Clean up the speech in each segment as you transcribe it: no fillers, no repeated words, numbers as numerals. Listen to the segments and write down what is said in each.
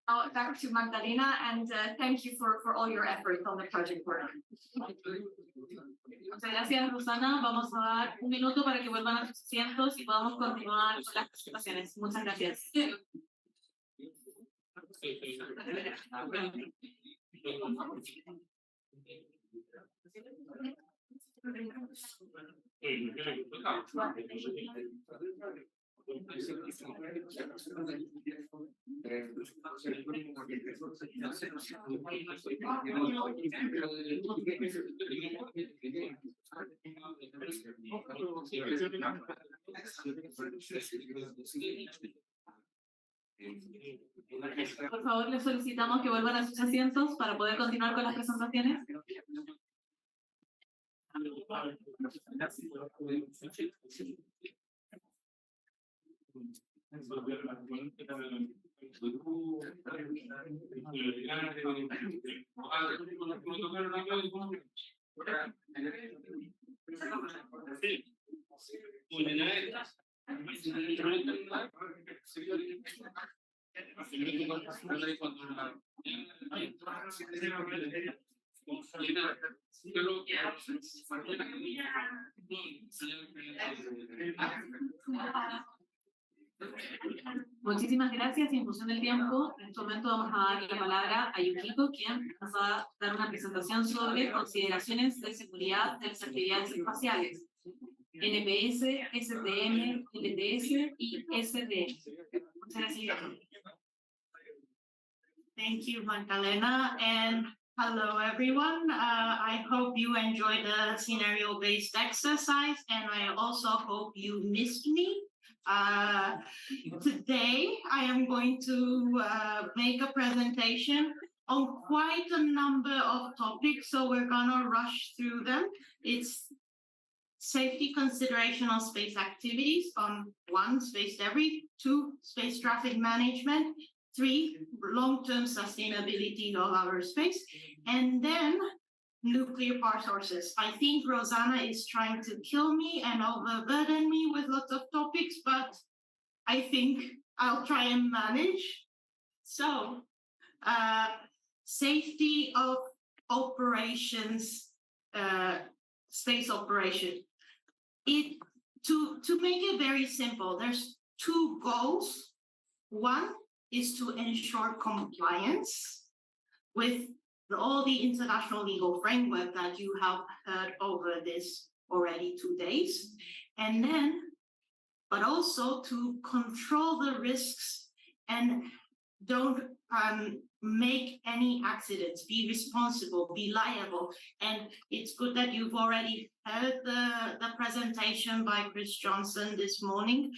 Back to Magdalena, and thank you for all your efforts on the project work. Muchas gracias, Rosana. Vamos a dar un minuto para que vuelvan a sus asientos y podamos continuar con las presentaciones. Muchas gracias. Por favor, les solicitamos que vuelvan a sus asientos para poder continuar con las presentaciones. Muchísimas gracias. En función del tiempo, en este momento vamos a dar la palabra a Yukiko, quien nos va a dar una presentación sobre consideraciones de seguridad de las actividades espaciales, NPS, STM, LTS y SDM. Muchas gracias. Thank you, Magdalena, and hello, everyone. I hope you enjoyed the scenario-based exercise, and I also hope you missed me. Today, I am going to make a presentation on quite a number of topics, so we're gonna rush through them. It's safety consideration of space activities on 1, space debris, 2, space traffic management, 3, long-term sustainability of our space, and then nuclear power sources. I think Rosanna is trying to kill me and overburden me with lots of topics, but I think I'll try and manage. So, safety of operations, space operation. To make it very simple, there's 2 goals. One is to ensure compliance with all the international legal framework that you have heard over this already 2 days. And then, but also to control the risks and don't make any accidents, be responsible, be liable. And it's good that you've already heard the presentation by Chris Johnson this morning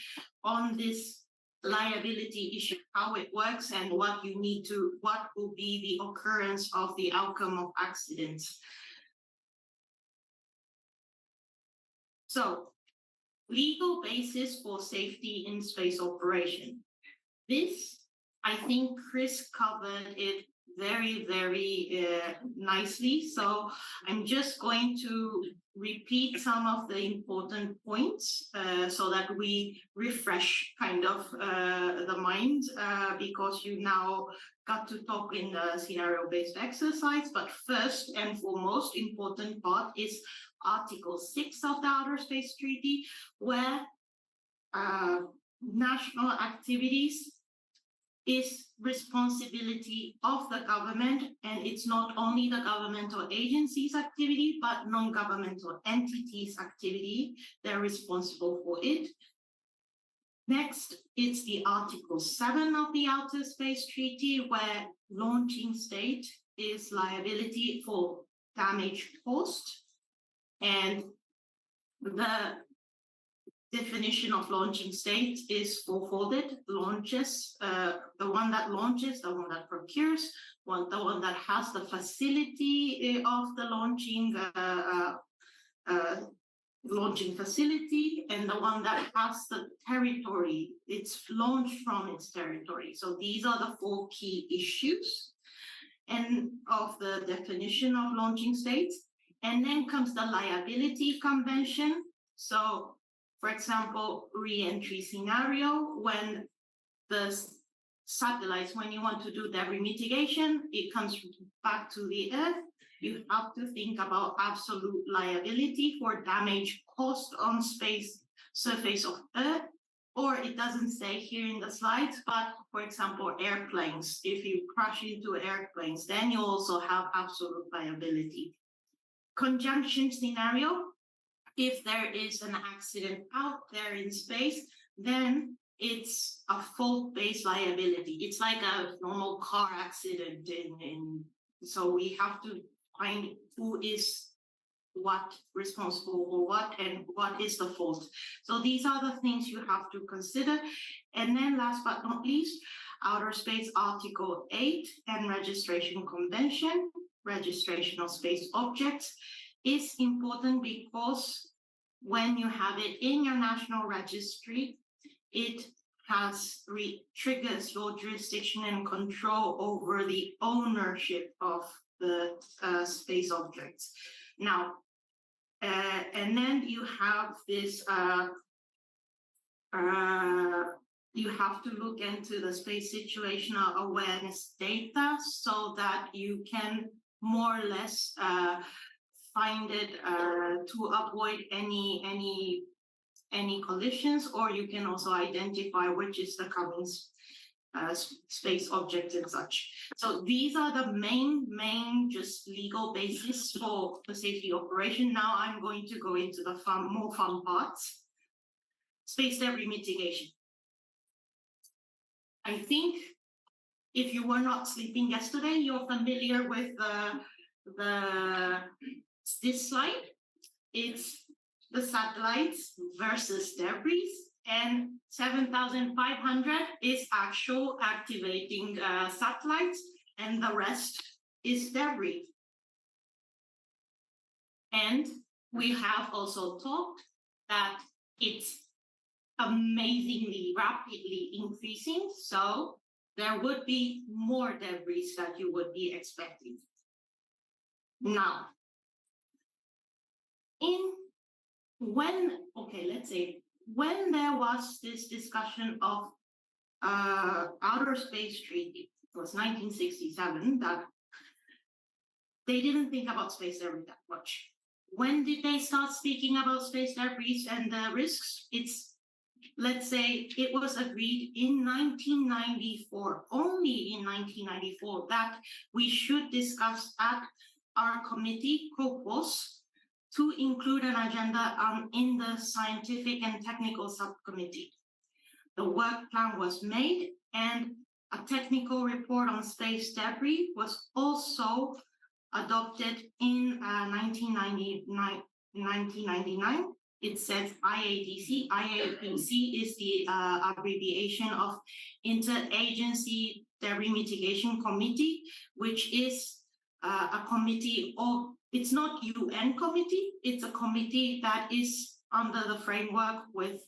on this liability issue, how it works and what will be the occurrence of the outcome of accidents. So, legal basis for safety in space operation. This, I think Chris covered it very, very nicely. So I'm just going to repeat some of the important points so that we refresh kind of the mind because you now got to talk in the scenario-based exercise. But first and foremost important part is Article 6 of the Outer Space Treaty, where national activities is responsibility of the government, and it's not only the governmental agencies' activity, but non-governmental entities' activity. They're responsible for it. Next, it's the Article 7 of the Outer Space Treaty, where launching state is liability for damage caused. And the definition of launching state is fourfolded: launches, the one that launches, the one that procures, the one that has the facility of the launching facility, and the one that has the territory, it's launched from its territory. So these are the 4 key issues and of the definition of launching states. And then comes the liability convention. So, for example, re-entry scenario, when the satellites, when you want to do debris mitigation, it comes back to the Earth. You have to think about absolute liability for damage caused on space surface of Earth, or it doesn't say here in the slides, but for example, airplanes. If you crash into airplanes, then you also have absolute liability. Conjunction scenario, if there is an accident out there in space, then it's a fault-based liability. It's like a normal car accident so we have to find who is what responsible for what and what is the fault. So these are the things you have to consider. And then last but not least, Outer Space Article 8 and Registration Convention, registration of space objects, is important because when you have it in your national registry, it triggers your jurisdiction and control over the ownership of the space objects. Now, and then you have this, you have to look into the space situational awareness data so that you can more or less find it to avoid any collisions, or you can also identify which is the coming space object and such. So these are the main just legal basis for the safety operation. Now I'm going to go into the more fun parts. Space debris mitigation. I think if you were not sleeping yesterday, you're familiar with this slide. It's the satellites versus debris, and 7,500 is actual activating satellites, and the rest is debris. And we have also talked that it's amazingly rapidly increasing, so there would be more debris that you would be expecting. Now, when there was this discussion of outer space treaty, it was 1967, that they didn't think about space debris that much. When did they start speaking about space debris and the risks? Let's say it was agreed in 1994, only in 1994, that we should discuss at our committee, COPOS, to include an agenda in the scientific and technical subcommittee. The work plan was made, and a technical report on space debris was also adopted in 1999. It says IADC. IADC is the abbreviation of Interagency Debris Mitigation Committee, which is a committee of, it's not UN committee, it's a committee that is under the framework with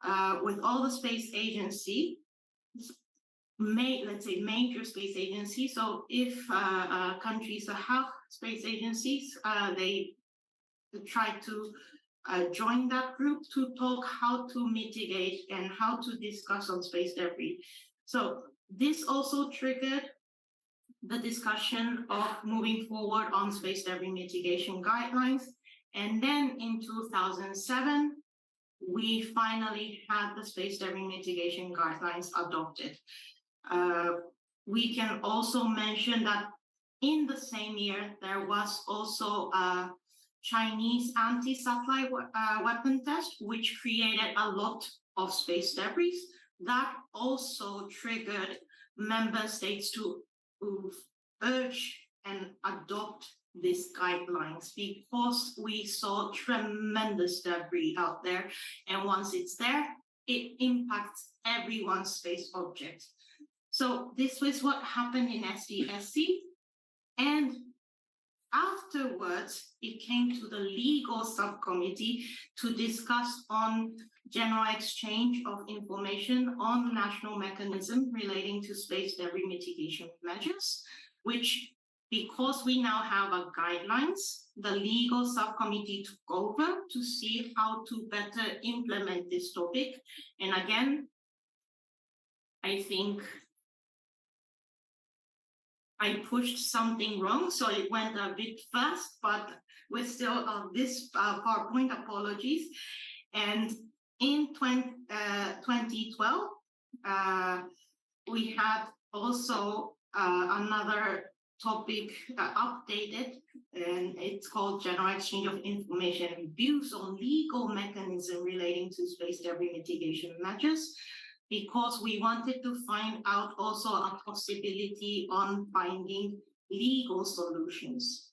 all the space agency, let's say major space agencies. So if countries have space agencies, they try to join that group to talk how to mitigate and how to discuss on space debris. So this also triggered the discussion of moving forward on space debris mitigation guidelines. And then in 2007, we finally had the space debris mitigation guidelines adopted. We can also mention that in the same year, there was also a Chinese anti-satellite weapon test, which created a lot of space debris. That also triggered member states to urge and adopt these guidelines, because we saw tremendous debris out there, and once it's there, it impacts everyone's space object. So this was what happened in SDSC, and afterwards it came to the legal subcommittee to discuss on general exchange of information on national mechanism relating to space debris mitigation measures, which, because we now have a guidelines, the legal subcommittee took over to see how to better implement this topic. And again, I think I pushed something wrong, so it went a bit fast, but we're still on this PowerPoint, apologies. And in 2012, we had also another topic updated, and it's called General Exchange of Information and Views on Legal Mechanism relating to space debris mitigation measures, because we wanted to find out also a possibility on finding legal solutions.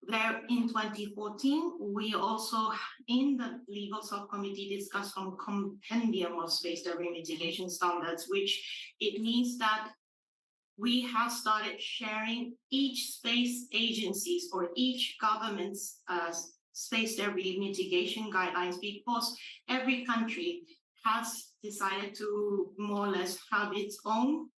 There in 2014, we also in the legal subcommittee discussed on compendium of space debris mitigation standards, which it means that we have started sharing each space agencies or each government's space debris mitigation guidelines, because every country has decided to more or less have its own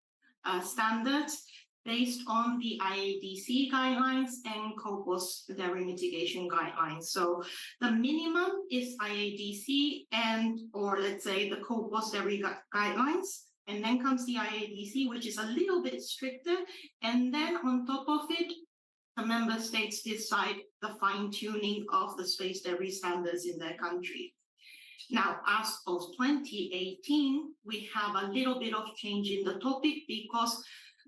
standards based on the IADC guidelines and COPOS debris mitigation guidelines. So the minimum is IADC and, or let's say the COPOS debris guidelines, and then comes the IADC, which is a little bit stricter. And then on top of it, the member states decide the fine tuning of the space debris standards in their country. Now, as of 2018, we have a little bit of change in the topic, because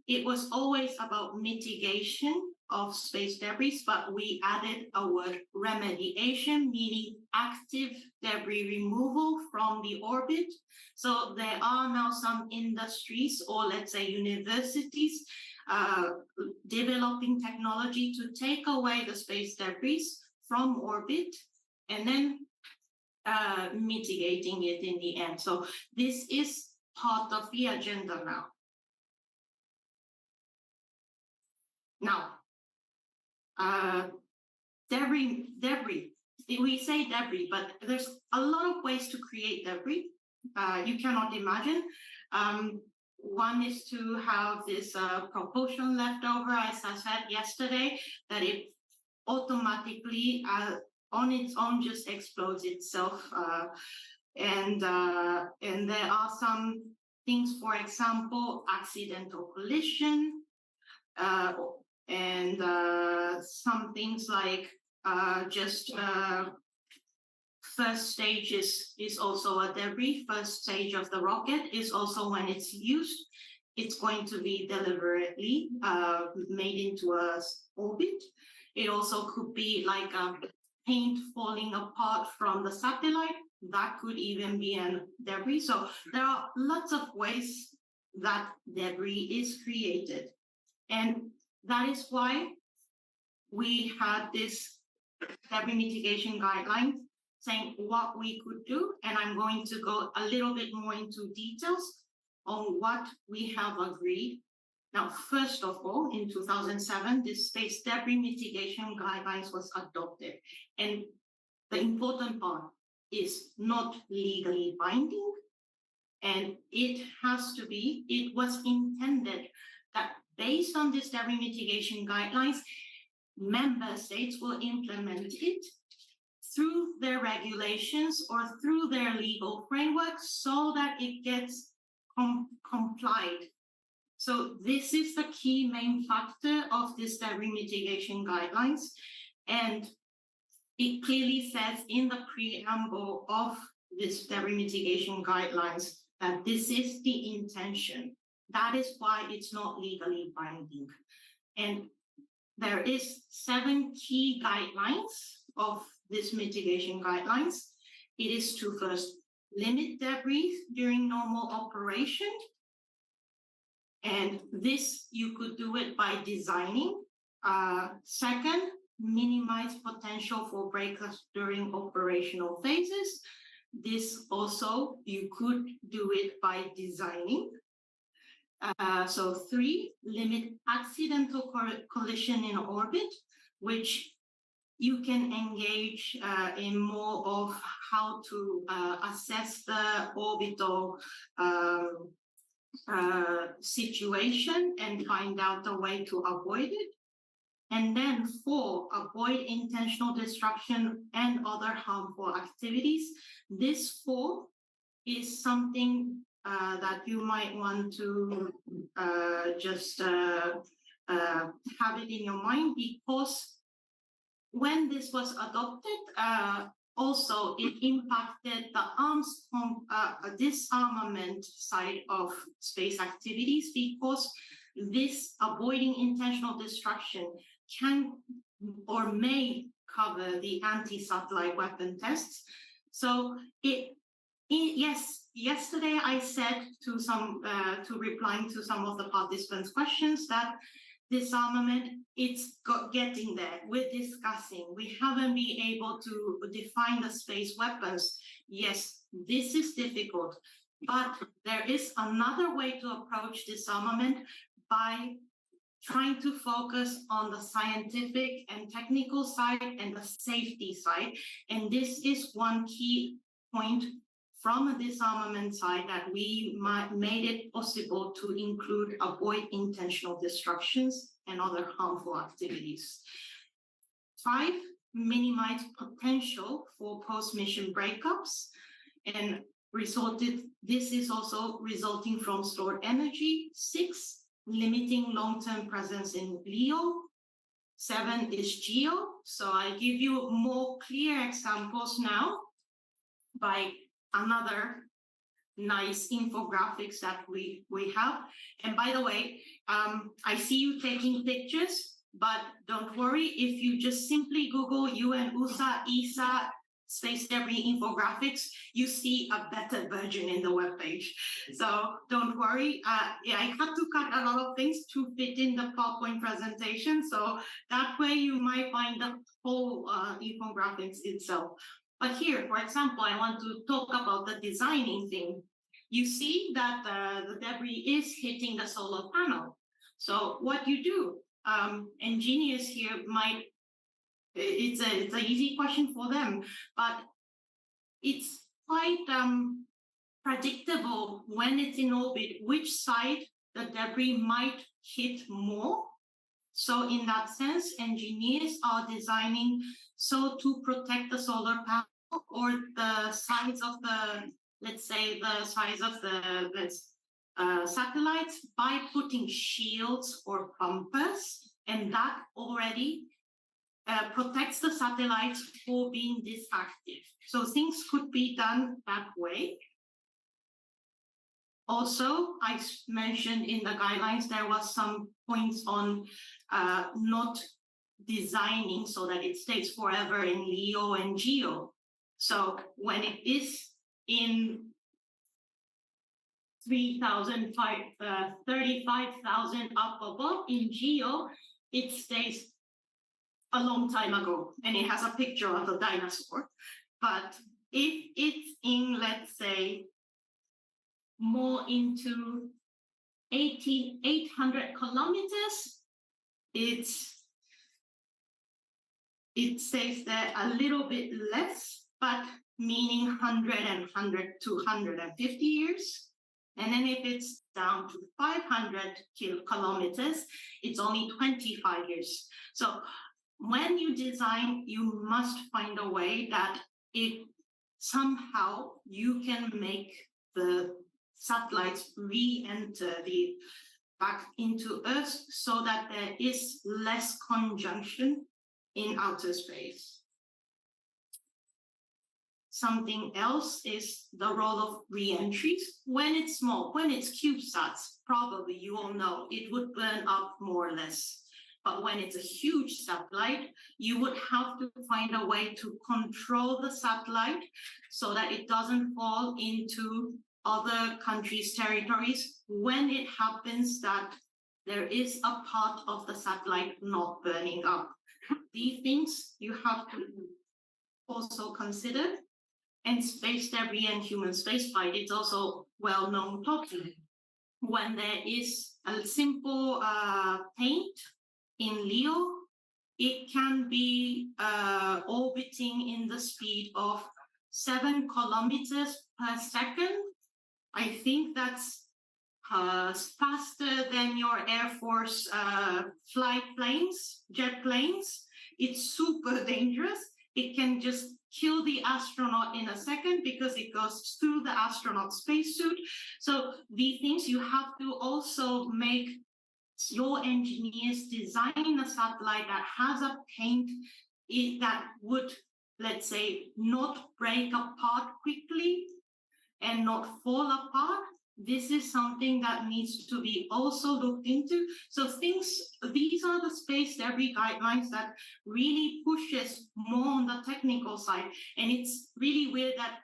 it was always about mitigation of space debris, but we added a word remediation, meaning active debris removal from the orbit. So there are now some industries, or let's say universities, developing technology to take away the space debris from orbit and then mitigating it in the end. So this is part of the agenda now. Now, debris, we say debris, but there's a lot of ways to create debris. You cannot imagine. One is to have this propulsion left over, as I said yesterday, that it automatically on its own just explodes itself. And there are some things, for example, accidental collision, and some things like first stage is also a debris. First stage of the rocket is also, when it's used, it's going to be deliberately made into a orbit. It also could be like paint falling apart from the satellite. That could even be a debris. So there are lots of ways that debris is created. And that is why we had this debris mitigation guideline saying what we could do. And I'm going to go a little bit more into details on what we have agreed. Now, first of all, in 2007, this space debris mitigation guidelines was adopted. And the important part is not legally binding. And it has to be, it was intended that based on this debris mitigation guidelines, member states will implement it through their regulations or through their legal framework so that it gets complied. So this is the key main factor of this debris mitigation guidelines. And it clearly says in the preamble of this debris mitigation guidelines that this is the intention. That is why it's not legally binding. And there is 7 key guidelines of this mitigation guidelines. It is to first limit debris during normal operation. And this, you could do it by designing. Second, minimize potential for breakage during operational phases. This also, you could do it by designing. So 3, limit accidental collision in orbit, which you can engage in more of how to assess the orbital situation and find out a way to avoid it. And then 4, avoid intentional destruction and other harmful activities. This 4 is something that you might want to just have it in your mind, because when this was adopted, also it impacted the disarmament side of space activities, because this avoiding intentional destruction can or may cover the anti-satellite weapon tests. So yes, yesterday I said to replying to some of the participants' questions that disarmament, it's getting there. We're discussing. We haven't been able to define the space weapons. Yes, this is difficult, but there is another way to approach disarmament by trying to focus on the scientific and technical side and the safety side. And this is one key point from a disarmament side, that we made it possible to include avoid intentional destructions and other harmful activities. 5, minimize potential for post-mission breakups, and this is also resulting from stored energy. 6, limiting long-term presence in LEO. 7 is GEO. So I give you more clear examples now by another nice infographics that we have. And by the way, I see you taking pictures, but don't worry, if you just simply Google UNOOSA, ESA, space debris infographics, you see a better version in the webpage. So don't worry. Yeah, I had to cut a lot of things to fit in the PowerPoint presentation. So that way you might find the whole infographics itself. But here, for example, I want to talk about the designing thing. You see that the debris is hitting the solar panel. So what you do, engineers here might, it's an easy question for them, but it's quite predictable when it's in orbit, which side the debris might hit more. So in that sense, engineers are designing so to protect the solar panel or the size of the, let's say the size of the satellites, by putting shields or bumpers, and that already protects the satellites for being disactive. So things could be done that way. Also, I mentioned in the guidelines, there was some points on not designing so that it stays forever in LEO and GEO. So when it is in 35,000 up above in GEO, it stays a long time ago, and it has a picture of a dinosaur. But if it's in, let's say, more into 800 kilometers, it stays there a little bit less, but meaning 100 to 150 years. And then if it's down to 500 kilometers, it's only 25 years. So when you design, you must find a way that it somehow you can make the satellites re-enter back into Earth, so that there is less conjunction in outer space. Something else is the role of re-entries. When it's small, when it's CubeSats, probably you all know it would burn up more or less. But when it's a huge satellite, you would have to find a way to control the satellite so that it doesn't fall into other countries' territories when it happens that there is a part of the satellite not burning up. These things you have to also consider. And space debris and human spaceflight, it's also well-known topic. When there is a simple paint in LEO, it can be orbiting in the speed of 7 kilometers per second. I think that's faster than your Air Force flight planes, jet planes. It's super dangerous. It can just kill the astronaut in a second because it goes through the astronaut spacesuit. So these things you have to also make your engineers design a satellite that has a paint that would, let's say, not break apart quickly and not fall apart, this is something that needs to be also looked into. So these are the space debris guidelines that really pushes more on the technical side. And it's really weird that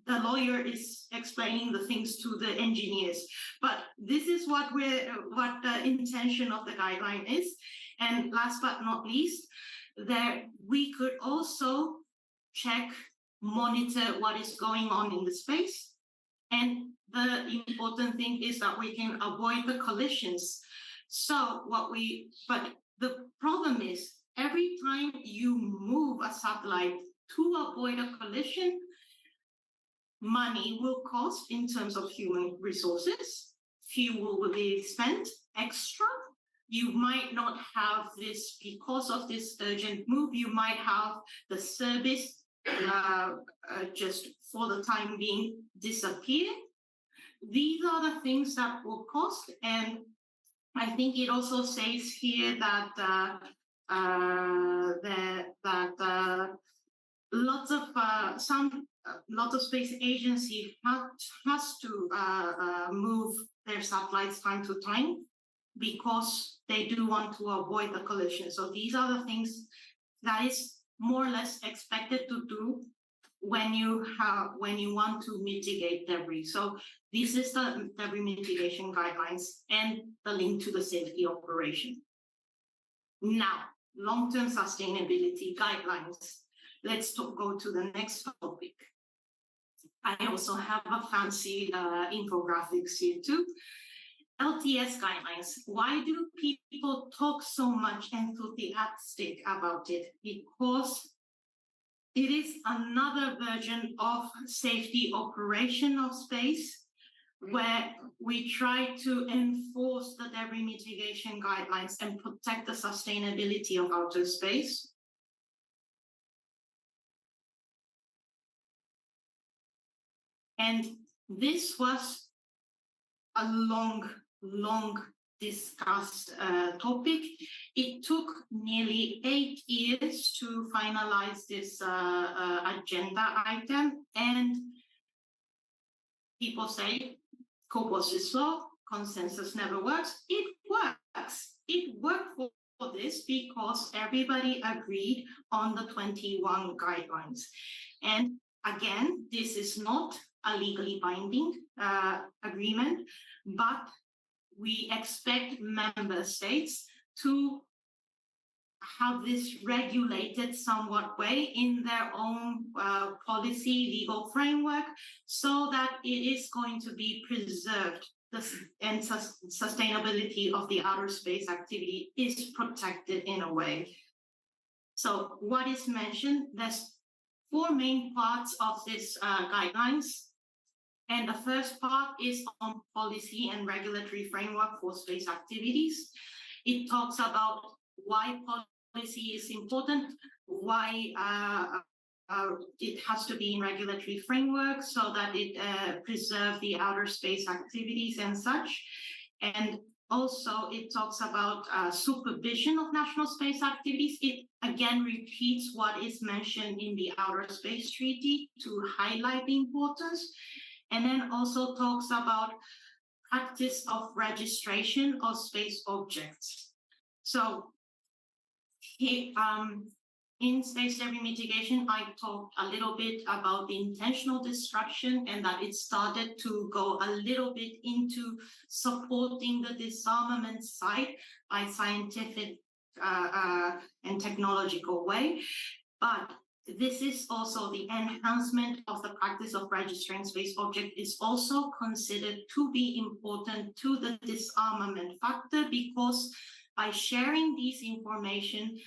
the lawyer is explaining the things to the engineers. But this is what the intention of the guideline is. And last but not least, we could also check, monitor what is going on in the space. And the important thing is that we can avoid the collisions. But the problem is, every time you move a satellite to avoid a collision, money will cost in terms of human resources, fuel will be spent extra. You might not have this because of this urgent move. You might have the service just for the time being disappear. These are the things that will cost, and I think it also says here that lots of space agency has to move their satellites time to time because they do want to avoid the collision. So these are the things that is more or less expected to do when you want to mitigate debris. So this is the debris mitigation guidelines and the link to the safety operation. Now, long-term sustainability guidelines. Let's go to the next topic. I also have a fancy infographics here too. LTS guidelines. Why do people talk so much enthusiastic about it? Because it is another version of safety operation of space, where we try to enforce the debris mitigation guidelines and protect the sustainability of outer space. And this was a long discussed topic. It took nearly 8 years to finalize this agenda item, and people say Corpus is slow, consensus never works. It works. It worked for this because everybody agreed on the 21 guidelines. And again, this is not a legally binding agreement, but we expect member states to have this regulated somewhat way in their own policy, legal framework, so that it is going to be preserved, and sustainability of the outer space activity is protected in a way. So what is mentioned, there's 4 main parts of this guidelines. And the first part is on policy and regulatory framework for space activities. It talks about why policy is important, why it has to be in regulatory framework so that it preserves the outer space activities and such. And also it talks about supervision of national space activities. It again repeats what is mentioned in the Outer Space Treaty to highlight the importance. And then also talks about practice of registration of space objects. So here, in space debris mitigation, I talked a little bit about the intentional destruction, and that it started to go a little bit into supporting the disarmament side by scientific and technological way. But this is also the enhancement of the practice of registering space objects is also considered to be important to the disarmament factor, because by sharing this information,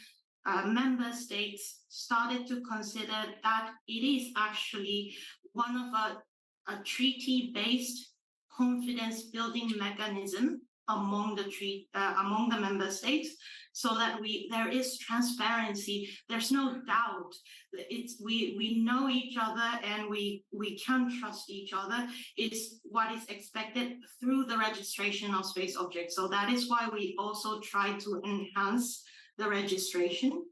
member states started to consider that it is actually one of a treaty-based confidence building mechanism among the member states so that there is transparency. There's no doubt. We know each other and we can trust each other. It's what is expected through the registration of space objects. So that is why we also try to enhance the registration.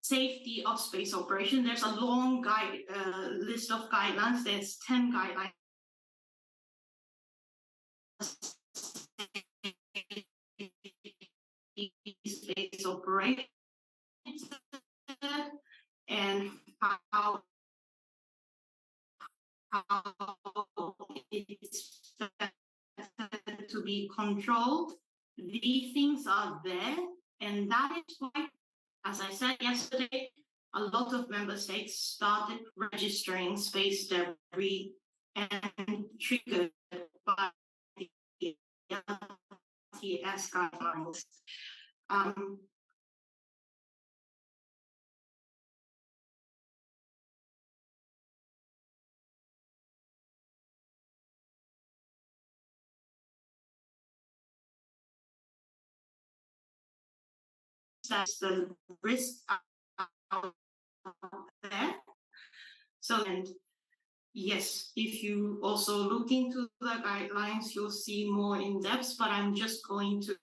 Safety of space operation. There's a long list of guidelines. There's 10 guidelines. Space operation and how it's to be controlled. These things are there, and that is why, as I said yesterday, a lot of member states started registering space debris and triggered by the LTS guidelines. That's the risk out there. So, and yes, if you also look into the guidelines, you'll see more in depth, but I'm just going to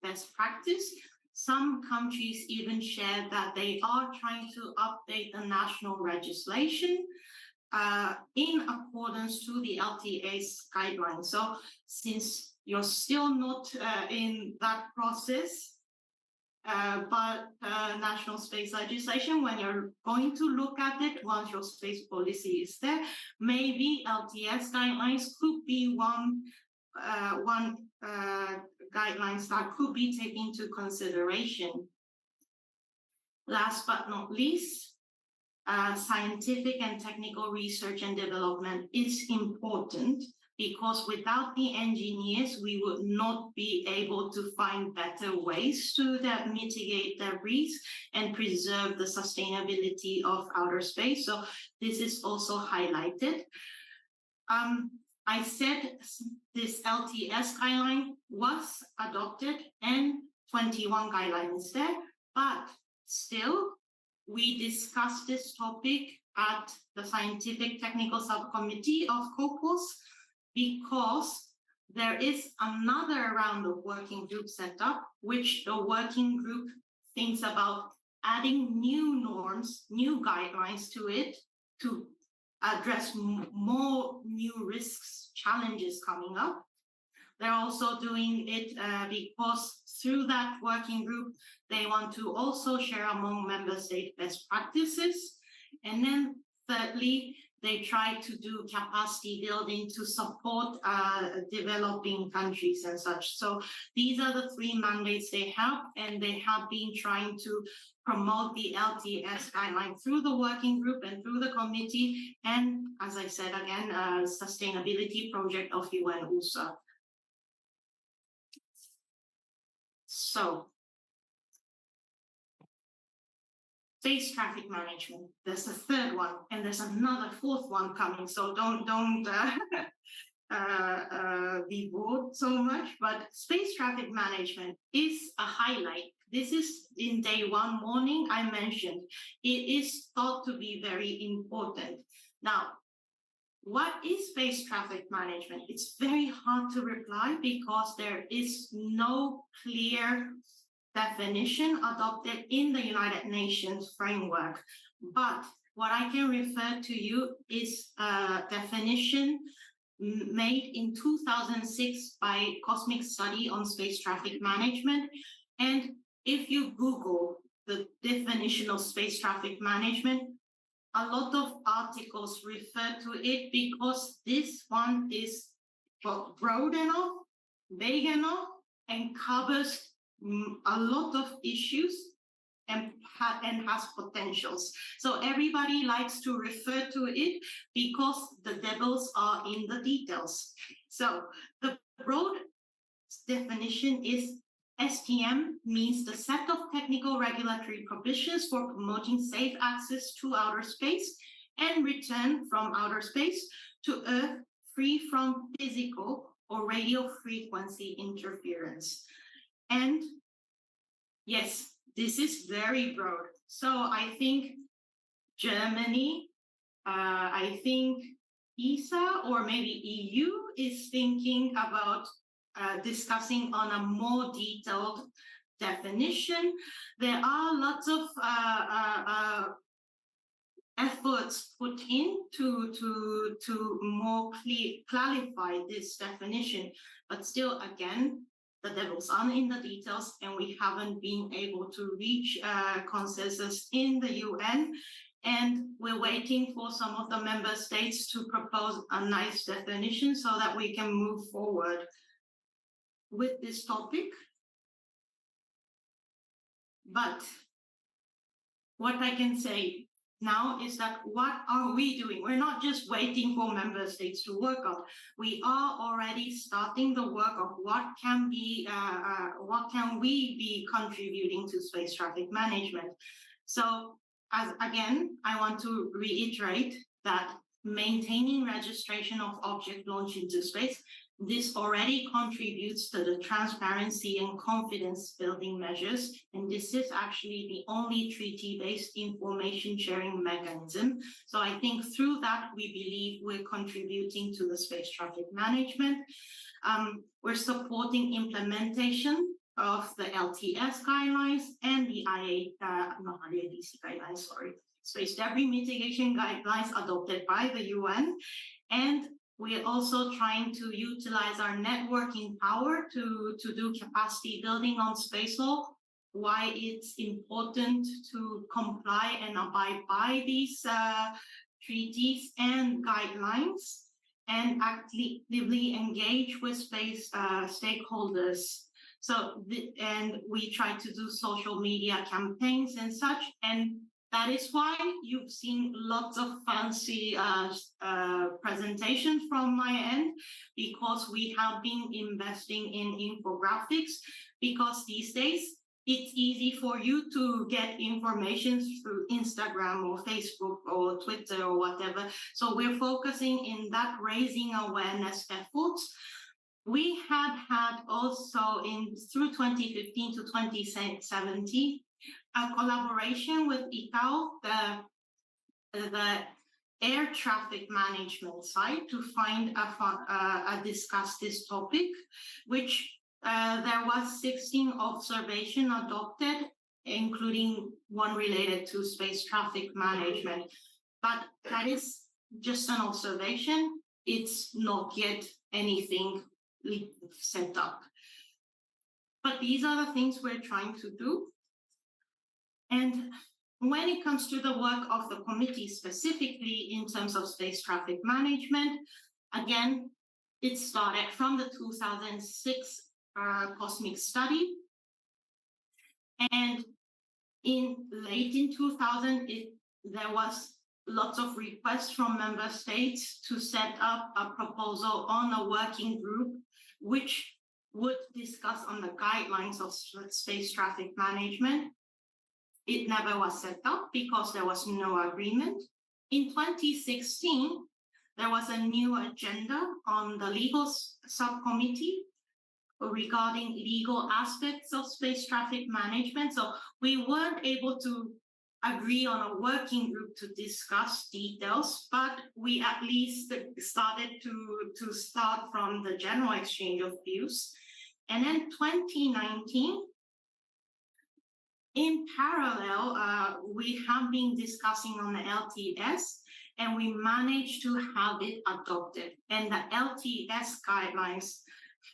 best practice. Some countries even share that they are trying to update the national legislation in accordance to the LTA's guidelines. So since you're still not in that process, but national space legislation, when you're going to look at it, once your space policy is there, maybe LTS guidelines could be one guidelines that could be taken into consideration. Last but not least, scientific and technical research and development is important, because without the engineers, we would not be able to find better ways to mitigate the risks and preserve the sustainability of outer space. So this is also highlighted. I said this LTS guideline was adopted and 21 guidelines there, but still we discussed this topic at the Scientific Technical Subcommittee of COPOS, because there is another round of working group set up, which the working group thinks about adding new norms, new guidelines to it to address more new risks, challenges coming up. They're also doing it because through that working group, they want to also share among member state best practices. And then thirdly, they try to do capacity building to support developing countries and such. So these are the three mandates they have, and they have been trying to promote the LTS guideline through the working group and through the committee, and as I said again, sustainability project of UNOOSA. So, space traffic management. There's the third one, and there's another fourth one coming. So don't be bored so much. But space traffic management is a highlight. This is in day one morning. I mentioned it is thought to be very important. Now, what is space traffic management? It's very hard to reply because there is no clear definition adopted in the United Nations framework. But what I can refer to you is a definition made in 2006 by Cosmic Study on Space Traffic Management. And if you Google the definition of space traffic management, a lot of articles refer to it because this one is broad enough, vague enough, and covers a lot of issues and has potentials. So everybody likes to refer to it because the devils are in the details. So the broad definition is STM means the set of technical regulatory provisions for promoting safe access to outer space and return from outer space to Earth free from physical or radio frequency interference. And yes, this is very broad. So I think Germany, I think ESA or maybe EU is thinking about discussing on a more detailed definition. There are lots of efforts put in to more clarify this definition, but still, again, the devils are in the details, and we haven't been able to reach consensus in the UN. And we're waiting for some of the member states to propose a nice definition so that we can move forward with this topic. But what I can say now is that what are we doing? We're not just waiting for member states to work on. We are already starting the work of what can we be contributing to space traffic management. So again, I want to reiterate that maintaining registration of object launch into space, this already contributes to the transparency and confidence building measures. And this is actually the only treaty-based information sharing mechanism. So I think through that, we believe we're contributing to the space traffic management. We're supporting implementation of the LTS guidelines and the IADC guidelines, space debris mitigation guidelines adopted by the UN. And we're also trying to utilize our networking power to do capacity building on space law, why it's important to comply and abide by these treaties and guidelines, and actively engage with space stakeholders. So, and we try to do social media campaigns and such, and that is why you've seen lots of fancy presentations from my end, because we have been investing in infographics, because these days it's easy for you to get information through Instagram or Facebook or Twitter or whatever. So we're focusing in that raising awareness efforts. We had also through 2015 to 2017, a collaboration with ICAO, the air traffic management side, to find discuss this topic, which there was 16 observations adopted, including one related to space traffic management. But that is just an observation. It's not yet anything set up. But these are the things we're trying to do. And when it comes to the work of the committee specifically in terms of space traffic management, again, it started from the 2006 cosmic study. And late in 2000, there was lots of requests from member states to set up a proposal on a working group, which would discuss on the guidelines of space traffic management. It never was set up because there was no agreement. In 2016, there was a new agenda on the legal subcommittee regarding legal aspects of space traffic management. So we weren't able to agree on a working group to discuss details, but we at least started to start from the general exchange of views. And then 2019, in parallel, we have been discussing on the LTS, and we managed to have it adopted. And the LTS guidelines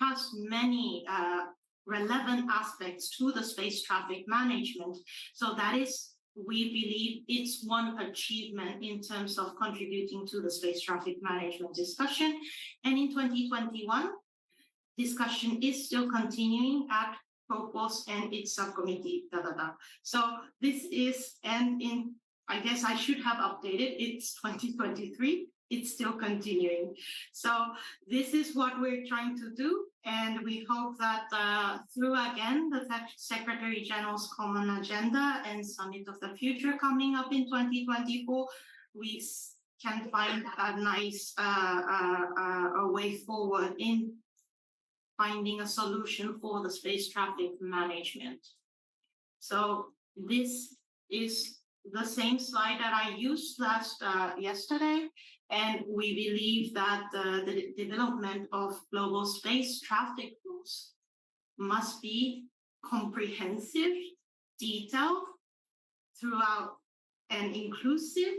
has many relevant aspects to the space traffic management. So that is, we believe it's one achievement in terms of contributing to the space traffic management discussion. And in 2021, discussion is still continuing at PROPOS and its subcommittee, So this is, and I guess I should have updated, it's 2023, it's still continuing. So this is what we're trying to do. And we hope that through, again, the Secretary General's Common Agenda and Summit of the Future coming up in 2024, we can find a nice a way forward in finding a solution for the space traffic management. So this is the same slide that I used yesterday, and we believe that the development of global space traffic rules must be comprehensive, detailed, throughout, and inclusive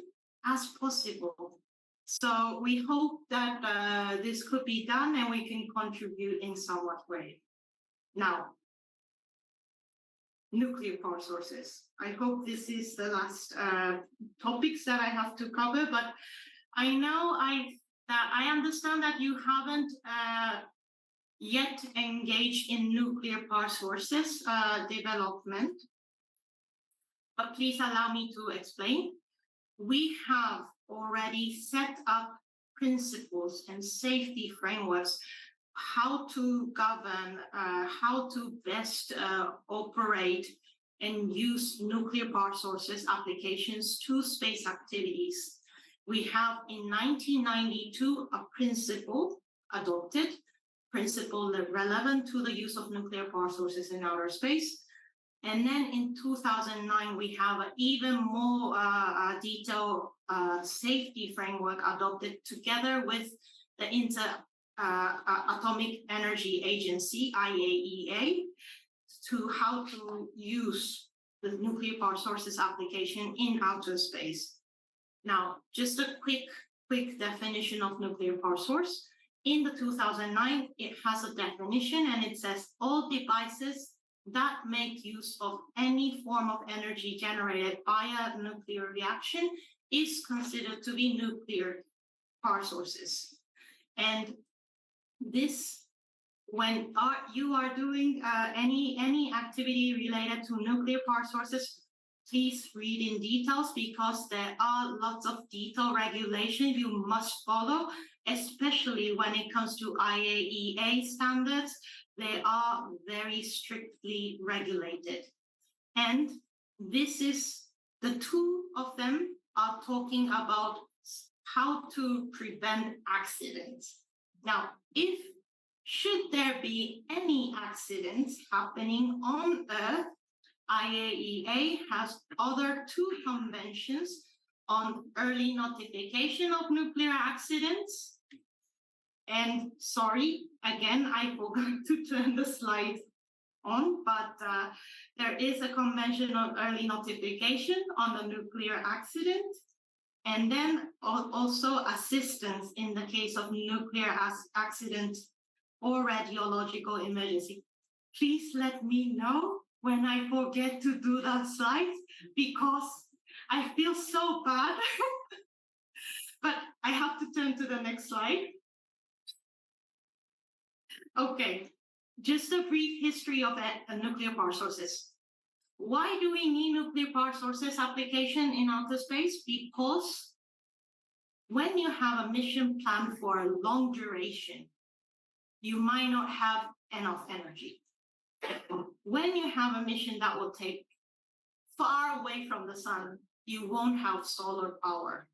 as possible. So we hope that this could be done and we can contribute in somewhat way. Now, nuclear power sources. I hope this is the last topics that I have to cover, but I know I understand that you haven't yet engaged in nuclear power sources development, but please allow me to explain. We have already set up principles and safety frameworks how to govern, how to best operate and use nuclear power sources applications to space activities. We have in 1992 a principle adopted, principle relevant to the use of nuclear power sources in outer space. And then in 2009, we have an even more detailed safety framework adopted together with the Atomic Energy Agency, IAEA, to how to use the nuclear power sources application in outer space. Now, just a quick definition of nuclear power source. In the 2009, it has a definition and it says all devices that make use of any form of energy generated by a nuclear reaction is considered to be nuclear power sources. And this, when you are doing any activity related to nuclear power sources, please read in details because there are lots of detailed regulations you must follow, especially when it comes to IAEA standards. They are very strictly regulated. And this is, the two of them are talking about how to prevent accidents. Now, should there be any accidents happening on Earth, IAEA has other two conventions on early notification of nuclear accidents. And sorry, again, I forgot to turn the slide on, but there is a convention on early notification on the nuclear accident. And then also assistance in the case of nuclear accident or radiological emergency. Please let me know when I forget to do that slide because I feel so bad. But I have to turn to the next slide. Okay, just a brief history of nuclear power sources. Why do we need nuclear power sources application in outer space? Because when you have a mission plan for a long duration, you might not have enough energy. When you have a mission that will take far away from the sun, you won't have solar power.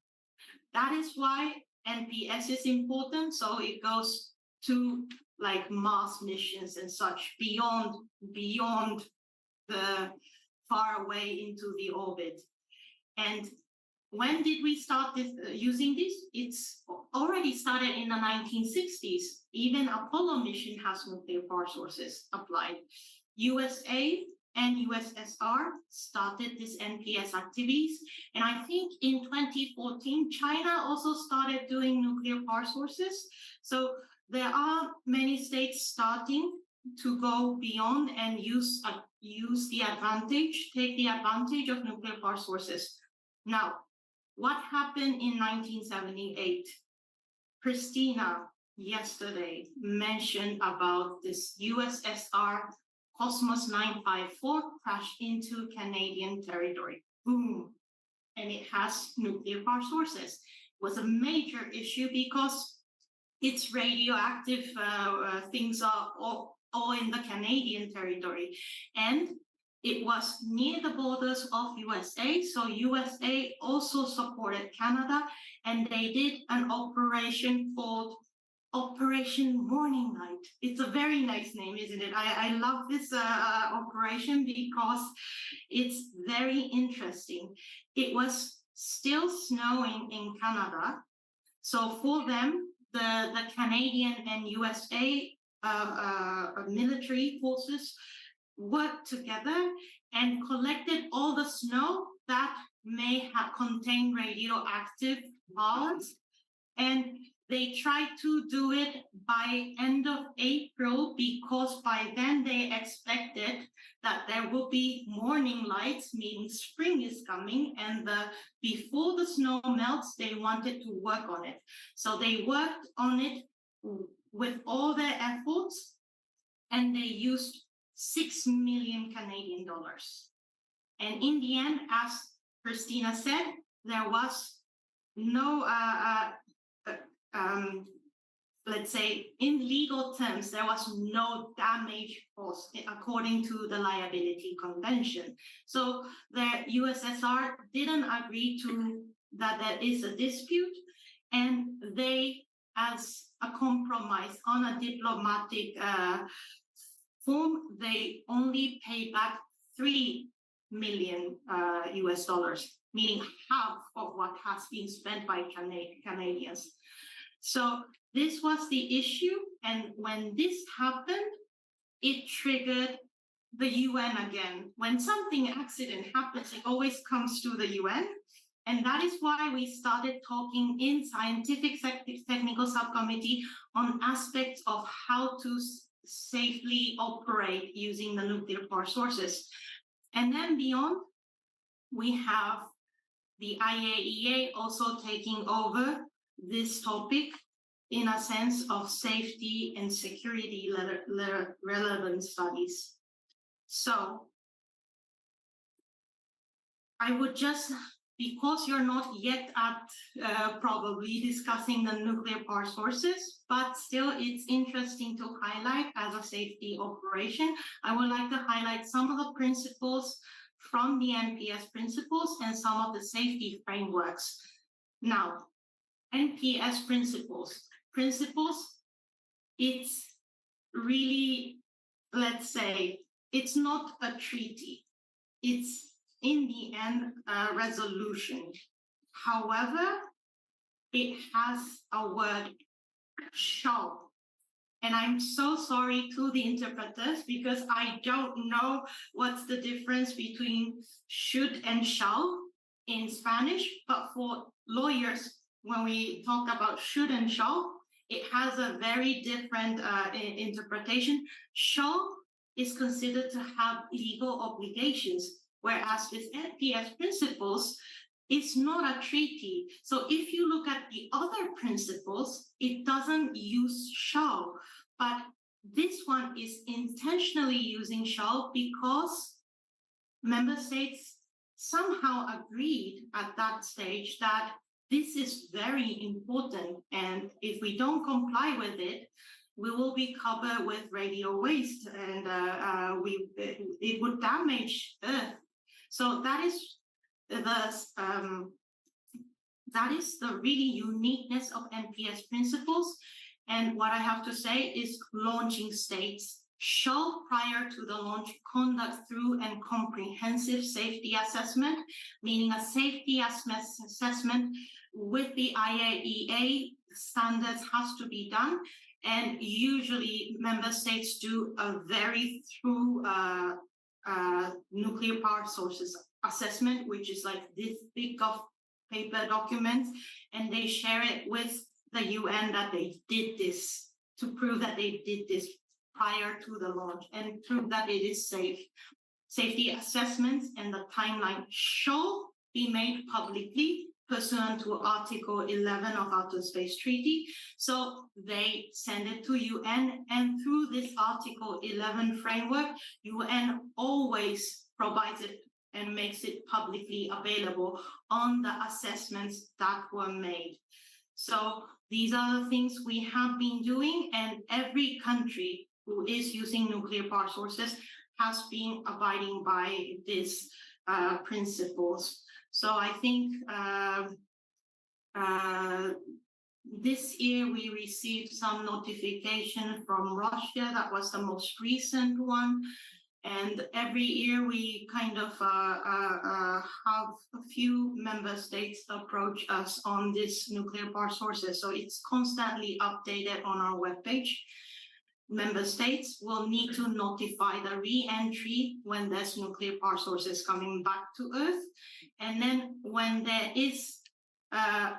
That is why NPS is important. So it goes to like Mars missions and such beyond the far away into the orbit. And when did we start using this? It's already started in the 1960s. Even Apollo mission has nuclear power sources applied. USA and USSR started this NPS activities. And I think in 2014, China also started doing nuclear power sources. So there are many states starting to go beyond and take the advantage of nuclear power sources. Now, what happened in 1978? Christina yesterday mentioned about this USSR Cosmos 954 crashed into Canadian territory. Boom. And it has nuclear power sources. It was a major issue because its radioactive things are all in the Canadian territory. And it was near the borders of USA. So USA also supported Canada, and they did an operation called Operation Morning Light. It's a very nice name, isn't it? I love this operation because it's very interesting. It was still snowing in Canada. So for them, the Canadian and USA military forces worked together and collected all the snow that may have contained radioactive parts, and they tried to do it by end of April because by then they expected that there will be morning lights, meaning spring is coming, and before the snow melts, they wanted to work on it. So they worked on it with all their efforts, and they used 6 million Canadian dollars. And in the end, as Christina said, there was no let's say, in legal terms, there was no damage caused according to the liability convention. So the USSR didn't agree to that there is a dispute, and they, as a compromise on a diplomatic form, they only pay back 3 million US dollars, meaning half of what has been spent by Canadians. So this was the issue, and when this happened, it triggered the UN again. When something accident happens, it always comes to the UN, and that is why we started talking in scientific technical subcommittee on aspects of how to safely operate using the nuclear power sources. And then beyond, we have the IAEA also taking over this topic in a sense of safety and security relevant studies. So I would just, because you're not yet at probably discussing the nuclear power sources, but still it's interesting to highlight as a safety operation, I would like to highlight some of the principles from the NPS principles and some of the safety frameworks. Now, NPS principles, it's really, let's say, it's not a treaty. It's in the end a resolution. However, it has a word, shall. And I'm so sorry to the interpreters because I don't know what's the difference between should and shall in Spanish, but for lawyers, when we talk about should and shall, it has a very different interpretation. Shall is considered to have legal obligations, whereas with NPS principles, it's not a treaty. So if you look at the other principles, it doesn't use shall, but this one is intentionally using shall because member states somehow agreed at that stage that this is very important, and if we don't comply with it, we will be covered with radio waste, and it would damage Earth. So that is the really uniqueness of NPS principles. And what I have to say is launching states shall, prior to the launch, conduct through and comprehensive safety assessment, meaning a safety assessment with the IAEA standards has to be done. And usually member states do a very thorough nuclear power sources assessment, which is like this big of paper documents, and they share it with the UN that they did this, to prove that they did this prior to the launch and prove that it is safe. Safety assessments and the timeline shall be made publicly pursuant to Article 11 of Outer Space Treaty. So they send it to UN, and through this Article 11 framework, UN always provides it and makes it publicly available on the assessments that were made. So these are the things we have been doing, and every country who is using nuclear power sources has been abiding by these principles. So I think this year we received some notification from Russia. That was the most recent one. And every year we kind of have a few member states approach us on this nuclear power sources. So it's constantly updated on our webpage. Member states will need to notify the re-entry when there's nuclear power sources coming back to Earth. And then when there is a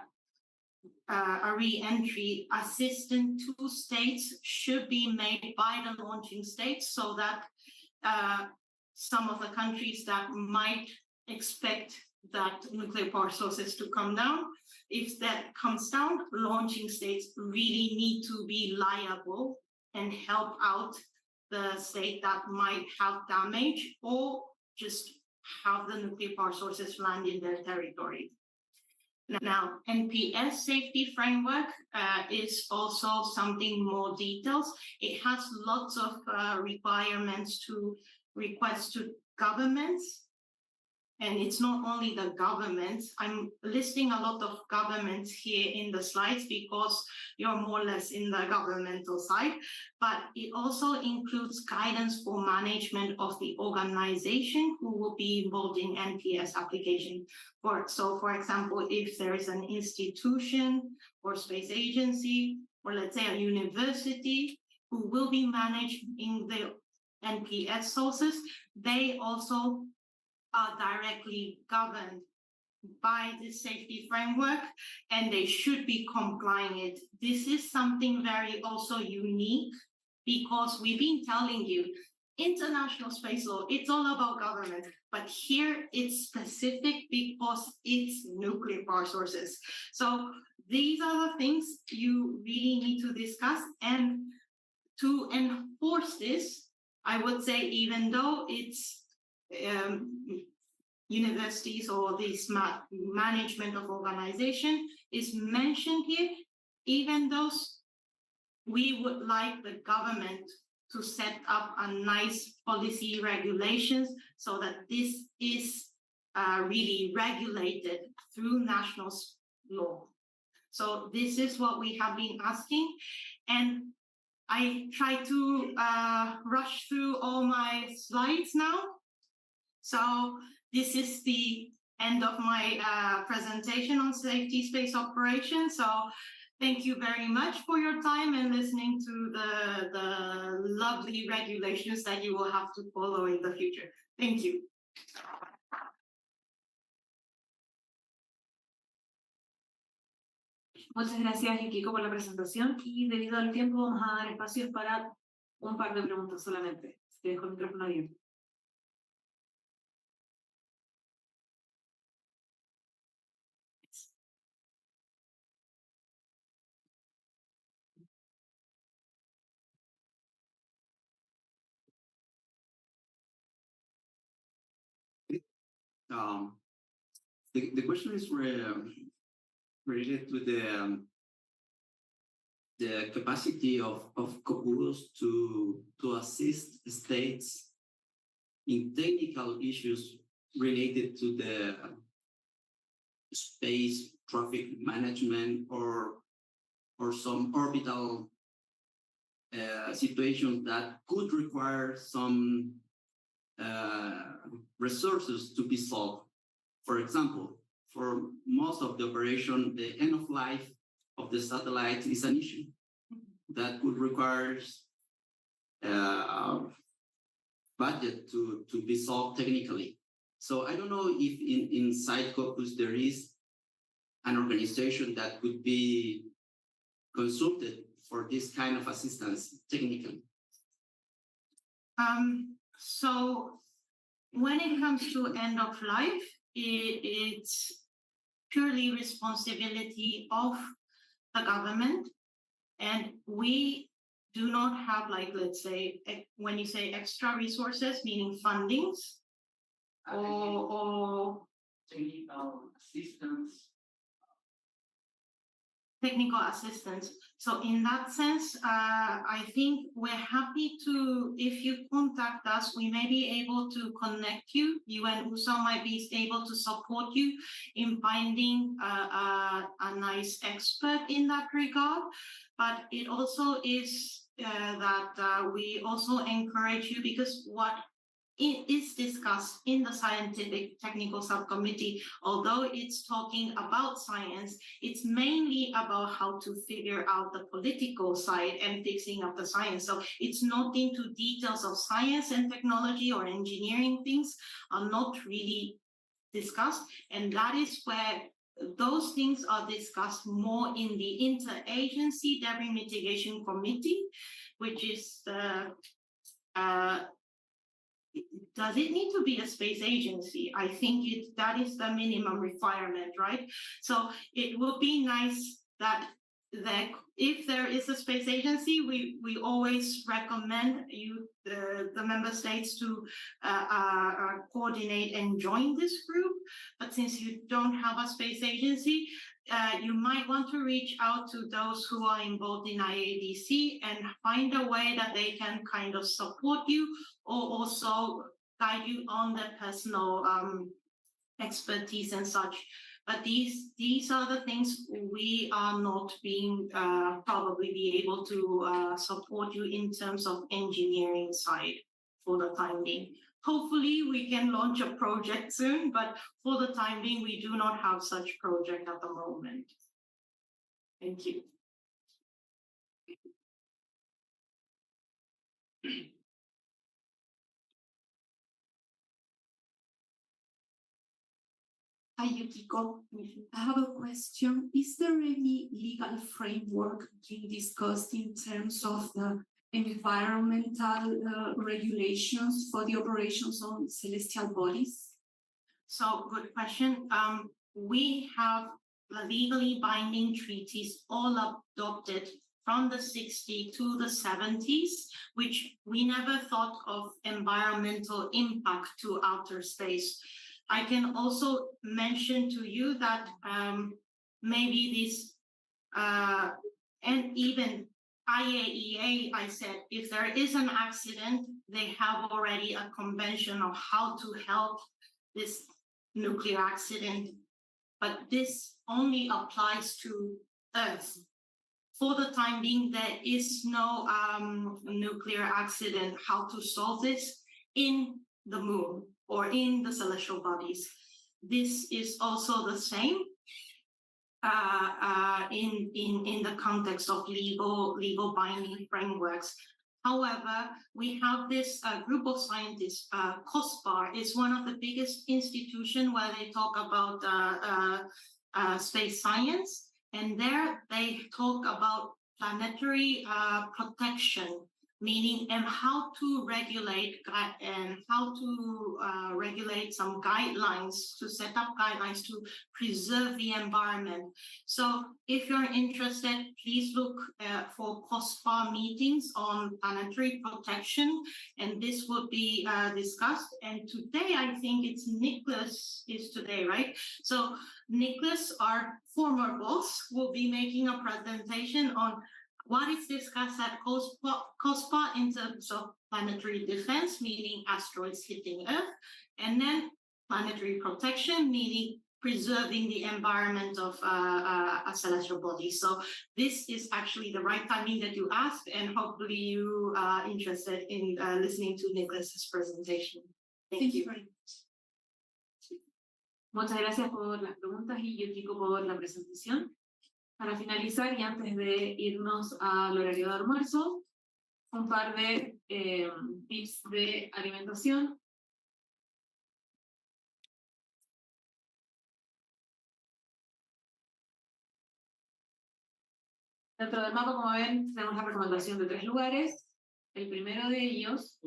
re-entry, assistance to states should be made by the launching states, so that some of the countries that might expect that nuclear power sources to come down, if that comes down, launching states really need to be liable and help out the state that might have damage or just have the nuclear power sources land in their territory. Now, NPS safety framework is also something more details. It has lots of requirements to request to governments. And it's not only the governments. I'm listing a lot of governments here in the slides because you're more or less in the governmental side, but it also includes guidance for management of the organization who will be involved in NPS application. So for example, if there is an institution or space agency, or let's say a university who will be managing the NPS sources, they also are directly governed by the safety framework, and they should be complying it. This is something very also unique, because we've been telling you, international space law, it's all about government, but here it's specific because it's nuclear power sources. So these are the things you really need to discuss, and to enforce this, I would say, even though it's universities or this management of organization is mentioned here, even those we would like the government to set up a nice policy regulations so that this is really regulated through national law. So this is what we have been asking, and I try to rush through all my slides now. So this is the end of my presentation on safety space operations. So thank you very much for your time and listening to the lovely regulations that you will have to follow in the future. Thank you. Muchas gracias, Yukiko, por la presentación, y debido al tiempo vamos a dar espacios para un par de preguntas solamente. Te dejo el micrófono abierto. The question is related to the capacity of COPUOS to assist states in technical issues related to the space traffic management or some orbital situations that could require some resources to be solved. For example, for most of the operation, the end of life of the satellite is an issue that could require budget to be solved technically. So I don't know if inside COPUOS there is an organization that could be consulted for this kind of assistance technically. So when it comes to end of life, it's purely responsibility of the government. And we do not have, like, let's say, when you say extra resources, meaning fundings or technical assistance. So in that sense, I think we're happy to, if you contact us, we may be able to connect you. UNOOSA might be able to support you in finding a nice expert in that regard. But it also is that we also encourage you, because what it is discussed in the scientific technical subcommittee, although it's talking about science, it's mainly about how to figure out the political side and fixing up the science. So it's not into details of science and technology or engineering. Things are not really discussed, and that is where those things are discussed more in the Interagency Debris Mitigation Committee, which is the does it need to be a space agency? I think that is the minimum requirement, right? So it would be nice that if there is a space agency, we always recommend the member states to coordinate and join this group. But since you don't have a space agency, you might want to reach out to those who are involved in IADC and find a way that they can kind of support you or also guide you on the personal expertise and such. But these are the things we are not being probably be able to support you in terms of engineering side for the time being. Hopefully we can launch a project soon, but for the time being, we do not have such project at the moment. Thank you. Hi, Yukiko. I have a question. Is there any legal framework being discussed in terms of the environmental regulations for the operations on celestial bodies? So good question. We have legally binding treaties all adopted from the 60s to the 70s, which we never thought of environmental impact to outer space. I can also mention to you that maybe this, and even IAEA, I said, if there is an accident, they have already a convention of how to help this nuclear accident, but this only applies to Earth. For the time being, there is no nuclear accident. How to solve this in the moon or in the celestial bodies. This is also the same in the context of legal binding frameworks. However, we have this group of scientists. COSPAR is one of the biggest institutions where they talk about space science, and there they talk about planetary protection, meaning and how to regulate some guidelines, to set up guidelines to preserve the environment. So if you're interested, please look for COSPAR meetings on planetary protection, and this will be discussed. And today, I think it's Nicholas is today, right? So Nicholas, our former boss, will be making a presentation on what is discussed at COSPAR in terms of planetary defense, meaning asteroids hitting Earth, and then planetary protection, meaning preserving the environment of a celestial body. So this is actually the right timing that you asked, and hopefully you are interested in listening to Nicholas's presentation. Thank you very much. Muchas gracias por las preguntas y Yukiko por la presentación. Para finalizar y antes de irnos al horario de almuerzo, un par de tips de alimentación. Dentro del mapa, como ven, tenemos la recomendación de 3 lugares. El primero de ellos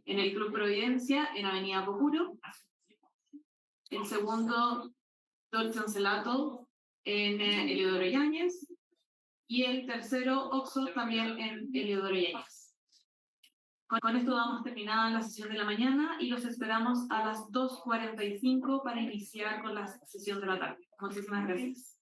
en el Club Providencia, en Avenida Cocuro. El segundo, Dolce Oncelato, en Eliodoro Yáñez. Y el tercero, Oxxo, también en Eliodoro Yáñez. Con esto damos terminada la sesión de la mañana y los esperamos a las 2:45 para iniciar con la sesión de la tarde. Muchísimas gracias.